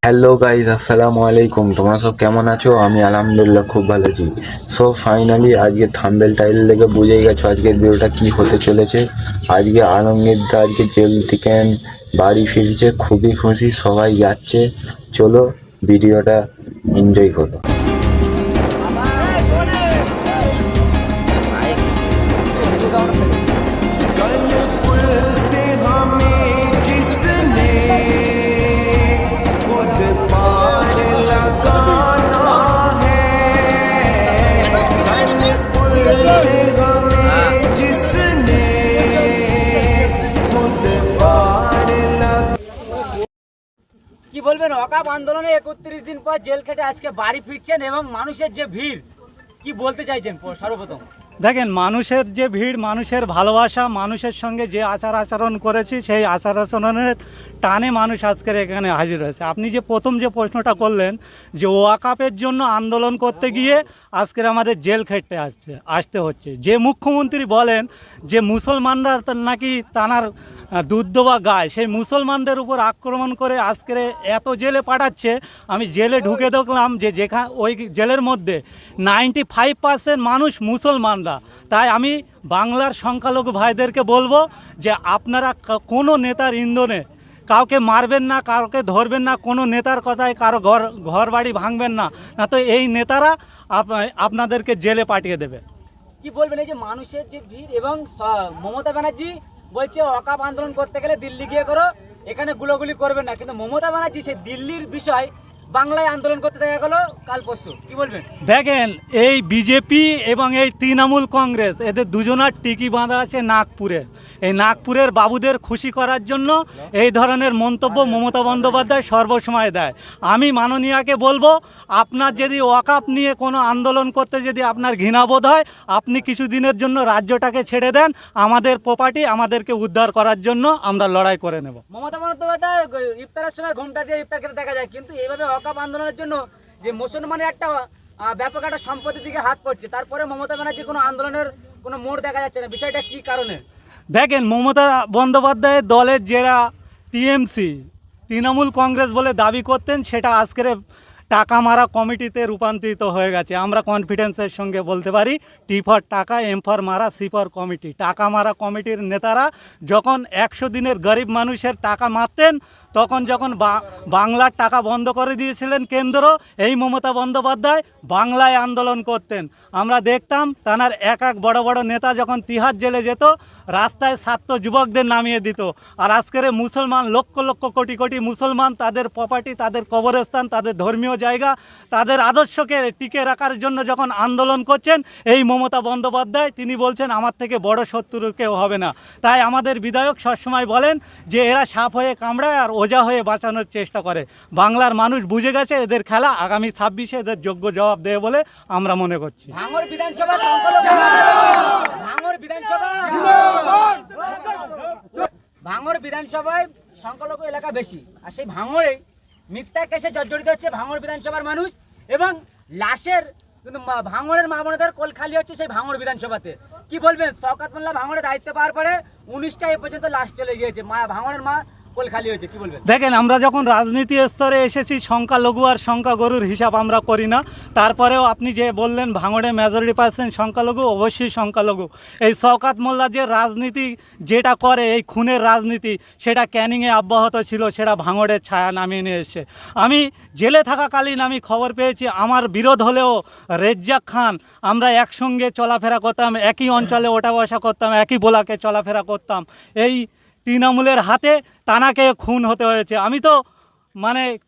Hello guys, আসসালামু আলাইকুম। তোমরা সব কেমন আছো? আমি আলহামদুলিল্লাহ খুব ভালো আছি। সো ফাইনালি আজকে থাম্বনেল টাইটেল দেখে বুঝেই গেছো আজকের ভিডিওটা কি হতে চলেছে। আজকে আলমগীর দা আজকে জেল থেকে বাড়ি ফিরছে, খুবই খুশি, সবাই যাচ্ছে। চলো ভিডিওটা এনজয় করো। কি বলবেন, ওয়াকাব আন্দোলনে 31 দিন পর জেল খেটে আজকে বাড়ি ফিরছেন এবং মানুষের যে ভিড়, কি বলতে চাইছেন সর্বপ্রথম? দেখেন, মানুষের যে ভিড়, মানুষের ভালোবাসা, মানুষের সঙ্গে যে আচরণ করেছি সেই আচরণের টানে মানুষ আজকের এখানে হাজির হয়েছে। আপনি যে প্রথম যে প্রশ্নটা করলেন যে ওয়াকাপের জন্য আন্দোলন করতে গিয়ে আজকের আমাদের জেল খেটে আসতে হচ্ছে, যে মুখ্যমন্ত্রী বলেন যে মুসলমানরা নাকি তানার দুধ দেওয়া গায়, সেই মুসলমানদের উপর আক্রমণ করে আজকের এত জেলে পাঠাচ্ছে। আমি জেলে ঢুকে দেখলাম যে ওই জেলের মধ্যে 95% মানুষ মুসলমানরা। তাই আমি বাংলার সংখ্যালঘু ভাইদেরকে বলবো যে আপনারা কোনো নেতার ইন্ধনে কাউকে মারবেন না, কাউকে ধরবেন না, কোনো নেতার কথায় কারো ঘর বাড়ি ভাঙবেন না, না তো এই নেতারা আপনাদেরকে জেলে পাঠিয়ে দেবে। কি বলবেন এই যে মানুষের যে ভিড় এবং মমতা ব্যানার্জি বলছে ওয়াকাব আন্দোলন করতে গেলে দিল্লি গিয়ে করো, এখানে গুলোগুলি করবেন না, কিন্তু মমতা ব্যানার্জি সেই দিল্লির বিষয় বাংলায় আন্দোলন করতে দেখা গেল কাল পরশু। কি বলবেন? দেখেন, এই বিজেপি এবং এই তৃণমূল কংগ্রেস এদের দুজনার টিকি বাঁধা আছে নাগপুরে। এই নাগপুরের বাবুদের খুশি করার জন্য এই ধরনের মন্তব্য মমতা বন্দ্যোপাধ্যায় সর্বসময় দেয়। আমি মাননীয়াকে বলবো, আপনার যদি ওয়াকাপ নিয়ে কোনো আন্দোলন করতে যদি আপনার ঘৃণাবোধ হয়, আপনি কিছুদিনের জন্য রাজ্যটাকে ছেড়ে দেন, আমাদের প্রপার্টি আমাদেরকে উদ্ধার করার জন্য আমরা লড়াই করে নেব। মমতা বন্দ্যোপাধ্যায় ইফতারের সময় ঘুমটা দিয়ে ইফতার খেতে দেখা যায়, কিন্তু এইভাবে ওয়াকাব আন্দোলনের জন্য যে মুসলমানের একটা ব্যাপক একটা সম্পত্তির দিকে হাত পড়ছে, তারপরে মমতা ব্যানার্জি কোনো আন্দোলনের কোনো মোড় দেখা যাচ্ছে না। বিষয়টা কি কারণে? দেখেন, মমতা বন্দ্যোপাধ্যায়ের দলের যারা টিএমসি, তৃণমূল কংগ্রেস বলে দাবি করতেন, সেটা আজকের টাকা মারা কমিটিতে রূপান্তরিত হয়ে গেছে। আমরা কনফিডেন্সের সঙ্গে বলতে পারি, টি ফর টাকা, এম ফর মারা, সি ফর কমিটি। টাকা মারা কমিটির নেতারা যখন 100 দিনের গরিব মানুষের টাকা মারতেন, তখন যখন বাংলার টাকা বন্ধ করে দিয়েছিলেন কেন্দ্র, এই মমতা বন্দ্যোপাধ্যায় বাংলায় আন্দোলন করতেন। আমরা দেখতাম তানার এক বড় বড় নেতা যখন তিহার জেলে যেত, রাস্তায় ছাত্র যুবকদের নামিয়ে দিত। আর আজকের মুসলমান লক্ষ লক্ষ কোটি কোটি মুসলমান তাদের প্রপার্টি, তাদের কবরস্থান, তাদের ধর্মীয় জায়গা, তাদের আদর্শকে টিকে রাখার জন্য যখন আন্দোলন করছেন, এই মমতা বন্দ্যোপাধ্যায় তিনি বলছেন আমার থেকে বড় শত্রু কেউ হবে না। তাই আমাদের বিধায়ক সবসময় বলেন যে এরা সাপ হয়ে কামড়ায় আর ওজা হয়ে বাঁচানোর চেষ্টা করে। বাংলার মানুষ বুঝে গেছে এদের খেলা, আগামী 26-এ এদের যোগ্য জবাব দেবে বলে আমরা মনে করছি। ভাঙড় বিধানসভায় সংখ্যালঘু এলাকা বেশি, আর সেই ভাঙড়ে মিথ্যা কেসে জর্জরিত হচ্ছে ভাঙড় বিধানসভার মানুষ, এবং লাশের কিন্তু ভাঙড়ের মা বোনেদের কোল খালি হচ্ছে সেই ভাঙড় বিধানসভাতে। কি বলবেন? শওকত মোল্লা ভাঙড়ে দায়িত্ব পাওয়ার পরে 19টা এ পর্যন্ত লাশ চলে গিয়েছে, ভাঙড়ের মা কোল খালি হয়েছে। কি বলবেন? দেখেন, আমরা যখন রাজনীতি স্তরে এসেছি, সংখ্যালঘু আর সংখ্যাগরুর হিসাব আমরা করি না। তারপরেও আপনি যে বললেন ভাঙড়ে মেজরিটি পার্সেন্ট সংখ্যালঘু, অবশ্যই সংখ্যালঘু। এই শওকত মোল্লা যে রাজনীতি যেটা করে, এই খুনের রাজনীতি, সেটা ক্যানিংয়ে অব্যাহত ছিল, সেটা ভাঙড়ের ছায়া নামিয়ে নিয়ে এসছে। আমি জেলে থাকাকালীন আমি খবর পেয়েছি, আমার বিরোধ হলেও রেজ্জাক খান, আমরা একসঙ্গে চলাফেরা করতাম, একই অঞ্চলে ওঠা বসা করতাম, একই বোলাকে চলাফেরা করতাম। এই তৃণমূলের হাতে তানাকে খুন হতে হয়েছে। আমি তো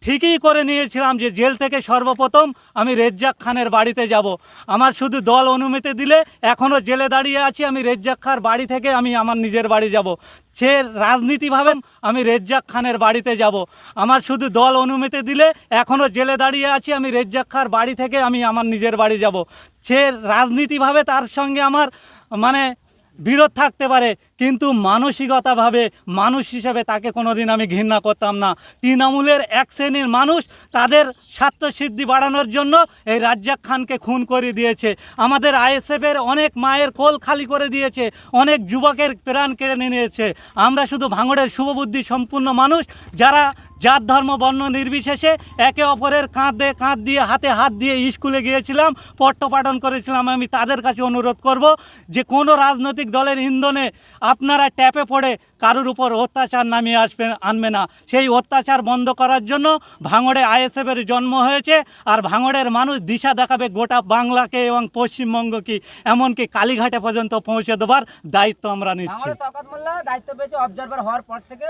ঠিকই করে নিয়েছিলাম যে জেল থেকে সর্বপ্রথম আমি রেজ্জাক খানের বাড়িতে যাব। আমার শুধু দল অনুমতি দিলে, এখনও জেলে দাঁড়িয়ে আছি, আমি রেজ্জাক খার বাড়ি থেকে আমি আমার নিজের বাড়ি যাব। সে রাজনীতিভাবে আমি রেজ্জাক খানের বাড়িতে যাব। আমার শুধু দল অনুমতি দিলে, এখনও জেলে দাঁড়িয়ে আছি, আমি রেজ্জাক খার বাড়ি থেকে আমি আমার নিজের বাড়ি যাব। সে রাজনীতিভাবে তার সঙ্গে আমার বিরোধ থাকতে পারে, কিন্তু মানসিকতাভাবে মানুষ হিসেবে তাকে কোনোদিন আমি ঘৃণা করতাম না। তৃণমূলের এক শ্রেণীর মানুষ তাদের স্বার্থসিদ্ধি বাড়ানোর জন্য এই রাজ্জাক খানকে খুন করে দিয়েছে। আমাদের আইএসএফের অনেক মায়ের কোল খালি করে দিয়েছে, অনেক যুবকের প্রাণ কেড়ে নিয়েছে। আমরা শুধু ভাঙড়ের শুভবুদ্ধি সম্পূর্ণ মানুষ, যারা জাত ধর্ম বর্ণ নির্বিশেষে একে অপরের কাঁধ দিয়ে হাতে হাত দিয়ে স্কুলে গিয়েছিলাম, পট্টপাঠন করেছিলাম। আমি তাদের কাছে অনুরোধ করব যে কোনো রাজনৈতিক দলের ইন্ধনে আপনারা ট্যাপে পড়ে কারোর উপর অত্যাচার নামিয়ে আনবে না। সেই অত্যাচার বন্ধ করার জন্য ভাঙড়ে আইএসএফের জন্ম হয়েছে। আর ভাঙড়ের মানুষ দিশা দেখাবে গোটা বাংলাকে এবং পশ্চিমবঙ্গকে, এমনকি কালীঘাটে পর্যন্ত পৌঁছে দেওয়ার দায়িত্ব আমরা নিচ্ছি। ভাঙড়ের শওকত মোল্লা দায়িত্ব পেয়েছে অবজারভার হওয়ার পর থেকে।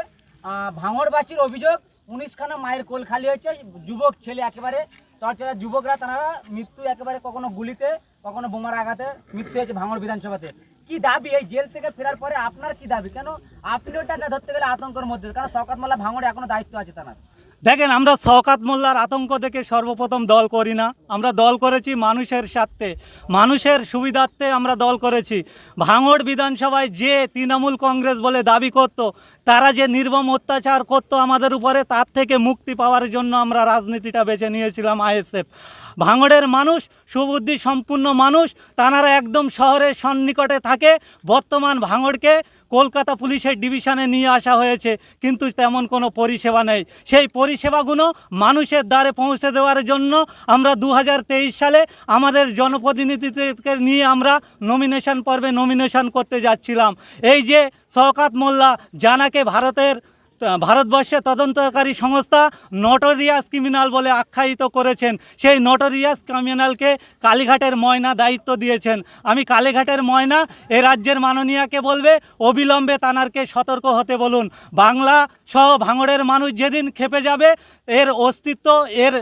ভাঙড়বাসীর অভিযোগ 19খানা মায়ের কোল খালি হয়েছে, যুবক ছেলে একেবারে টর্চার, যুবকরা তারা মৃত্যু একেবারে কখনো গুলিতে কখনো বোমার আঘাতে মৃত্যু হয়েছে ভাঙড় বিধানসভাতে। কি দাবি এই জেল থেকে ফেরার পরে আপনার কি দাবি? কেন আপনিও টাকা ধরতে গেলে আতঙ্কের মধ্যে, কারণ শওকত মোল্লা ভাঙড়ে এখনো দায়িত্ব আছে তার। দেখেন, আমরা শওকত মোল্লার আতঙ্ক দেখে সর্বপ্রথম দল করি না। আমরা দল করেছি মানুষের স্বার্থে, মানুষের সুবিধার্থে আমরা দল করেছি। ভাঙড় বিধানসভায় যে তৃণমূল কংগ্রেস বলে দাবি করত, তারা যে নির্মম অত্যাচার করতো আমাদের উপরে, তার থেকে মুক্তি পাওয়ার জন্য আমরা রাজনীতিটা বেছে নিয়েছিলাম আইএসএফ। ভাঙড়ের মানুষ সুবুদ্ধি সম্পূর্ণ মানুষ, তারা একদম শহরের সন্নিকটে থাকে। বর্তমান ভাঙড়কে কলকাতা পুলিশের ডিভিশনে নিয়ে আসা হয়েছে, কিন্তু তেমন কোনো পরিষেবা নেই। সেই পরিষেবাগুলো মানুষের দ্বারে পৌঁছে দেওয়ার জন্য আমরা 2023 সালে আমাদের জনপ্রতিনিধিদেরকে নিয়ে আমরা নমিনেশন পর্বে নমিনেশন করতে যাচ্ছিলাম। এই যে শওকত মোল্লা, জানাকে ভারতবর্ষে তদন্তকারী সংস্থা নটোরিয়াস ক্রিমিনাল বলে আখ্যায়িত করেছেন, সেই নটোরিয়াস ক্রিমিনালকে কালীঘাটের ময়না দায়িত্ব দিয়েছেন। আমি কালীঘাটের ময়না এ রাজ্যের মাননীয়াকে বলবে অবিলম্বে তানারকে সতর্ক হতে বলুন। বাংলা সহ ভাঙড়ের মানুষ যেদিন খেপে যাবে, এর অস্তিত্ব, এর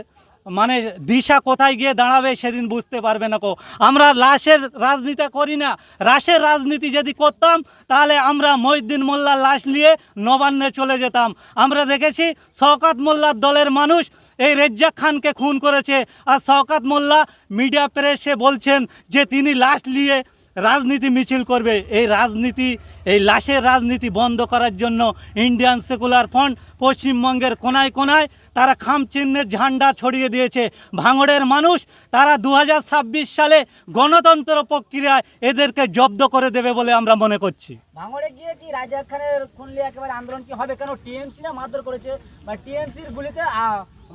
মানে দিশা কোথায় গিয়ে দাঁড়াবে সেদিন বুঝতে পারবে না। আমরা লাশের রাজনীতি করি না। লাশের রাজনীতি যদি করতাম তাহলে আমরা মহিউদ্দিন মোল্লার লাশ নিয়ে নবান্নে চলে যেতাম। আমরা দেখেছি শওকত মোল্লার দলের মানুষ এই রাজ্জাক খানকে খুন করেছে, আর শওকত মোল্লা মিডিয়া প্রেসে বলছেন যে তিনি লাশ নিয়ে রাজনীতি মিছিল করবে। এই লাশের রাজনীতি বন্ধ করার জন্য ইন্ডিয়ান সেকুলার ফ্রন্ট পশ্চিমবঙ্গের কোনায় কোনায় তারা খামচিহ্নের ঝান্ডা ছড়িয়ে দিয়েছে। ভাঙড়ের মানুষ তারা 2026 সালে গণতন্ত্র প্রক্রিয়ায় এদেরকে জব্দ করে দেবে বলে আমরা মনে করছি। ভাঙড়ে গিয়ে কি রাজ্জাক খানের খুনলি একেবারে আন্দোলন কি হবে? কেন টিএমসি না মারধর করেছে, বা টিএমসির গুলিতে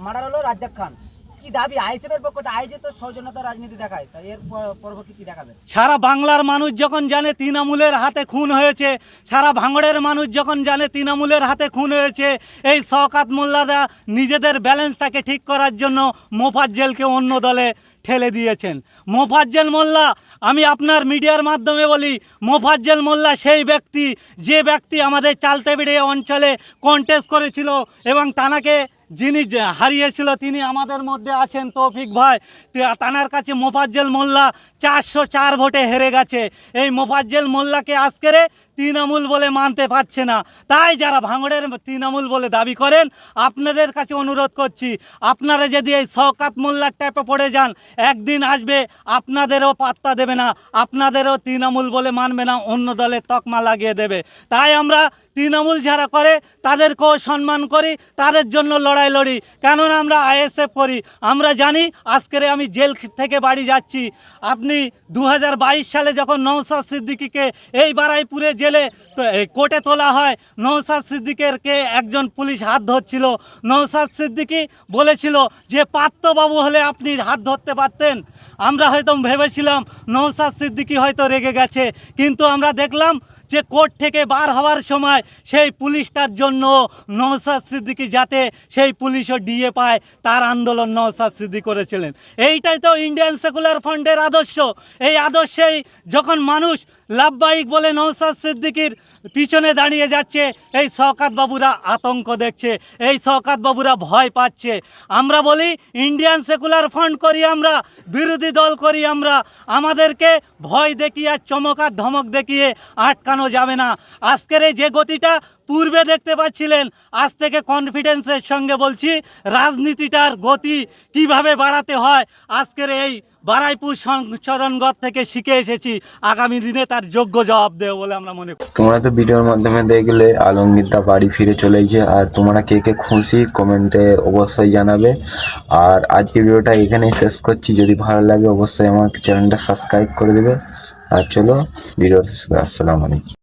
মারা হলো রাজ্জাক খান। কি দাবি আইএসএফের পক্ষ থেকে? আইজে তো সৌজন্যতা রাজনীতি দেখায়, তাই এর পরবর্তী কি দেখাবে? সারা বাংলার মানুষ যখন জানে তৃণমূলের হাতে খুন হয়েছে, সারা ভাঙড়ের মানুষ যখন জানে তৃণমূলের হাতে খুন হয়েছে, এই শওকত মোল্লারা নিজেদের ব্যালেন্সটাকে ঠিক করার জন্য মোফাজ্জেলকে অন্য দলে ঠেলে দিয়েছেন। মোফাজ্জেল মোল্লা, আমি আপনার মিডিয়ার মাধ্যমে বলি, মোফাজ্জেল মোল্লা সেই ব্যক্তি, যে ব্যক্তি আমাদের চালতেবিড়ে অঞ্চলে কন্টেস্ট করেছিল এবং তানাকে যিনি হারিয়েছিল তিনি আমাদের মধ্যে আছেন তৌফিক ভাই। তানার কাছে মোফাজ্জেল মোল্লা 404 ভোটে হেরে গেছে। এই মোফাজ্জেল মোল্লাকে আজকের তৃণমূল বলে মানতে পারছে না। তাই যারা ভাঙড়ের তৃণমূল বলে দাবি করেন, আপনাদের কাছে অনুরোধ করছি, আপনারা যদি এই শওকত মোল্লার ট্যাপে পড়ে যান, একদিন আসবে আপনাদেরও পাত্তা দেবে না, আপনাদেরও তৃণমূল বলে মানবে না, অন্য দলের তকমা লাগিয়ে দেবে। তাই আমরা তৃণমূল যারা করে তাদেরকেও সম্মান করি, তাদের জন্য লড়াই লড়ি, কেননা আমরা আইএসএফ করি। আমরা জানি আজকের আমি জেল থেকে বাড়ি যাচ্ছি। আপনি 2022 সালে যখন নওশাদ সিদ্দিকীকে এই বারাইপুরে জেলে কোর্টে তোলা হয়, নওশাদ সিদ্দিকেরকে একজন পুলিশ হাত ধরছিল। নওশাদ সিদ্দিকী বলেছিল যে পাত্রবাবু হলে আপনি হাত ধরতে পারতেন। আমরা হয়তো ভেবেছিলাম নওশাদ সিদ্দিকী হয়তো রেগে গেছে, কিন্তু আমরা দেখলাম যে কোর্ট থেকে বার হওয়ার সময় সেই পুলিশটার জন্য নওশাদ সিদ্দিকী যাতে সেই পুলিশও ডিএ পায়, তার আন্দোলন নওশাদ সিদ্দিকী করেছিলেন। এইটাই তো ইন্ডিয়ান সেকুলার ফ্রন্টের আদর্শ। এই আদর্শেই যখন মানুষ লাভবাহিক বলে নওশাদ সিদ্দিকীর পিছনে দাঁড়িয়ে যাচ্ছে, এই শওকত বাবুরা আতঙ্ক দেখছে, এই শওকত বাবুরা ভয় পাচ্ছে। আমরা বলি ইন্ডিয়ান সেকুলার ফ্রন্ট করি, আমরা বিরোধী দল করি, আমরা আমাদেরকে ভয় দেখিয়ে চমক আর ধমক দেখিয়ে আটকানো যাবে না। আজকের এই যে গতিটা পূর্বে দেখতে পাচ্ছিলেন, আজ থেকে কনফিডেন্সের সঙ্গে বলছি রাজনীতিটার গতি কিভাবে বাড়াতে হয় আজকের এই বারাইপুর সংশোধনগর থেকে শিখে এসেছি, আগামী দিনে তার যোগ্য জবাব দেবো বলে আমরা মনে করি। তোমরা তো ভিডিওর মাধ্যমে দেখলে আলমগীর দা বাড়ি ফিরে চলেছে, আর তোমরা কে কে খুশি কমেন্টে অবশ্যই জানাবে। আর আজকে ভিডিওটা এখানেই শেষ করছি, যদি ভালো লাগে অবশ্যই আমার চ্যানেলটা সাবস্ক্রাইব করে দেবে। আর চলো ভিডিও শেষ করে, আসসালামু আলাইকুম।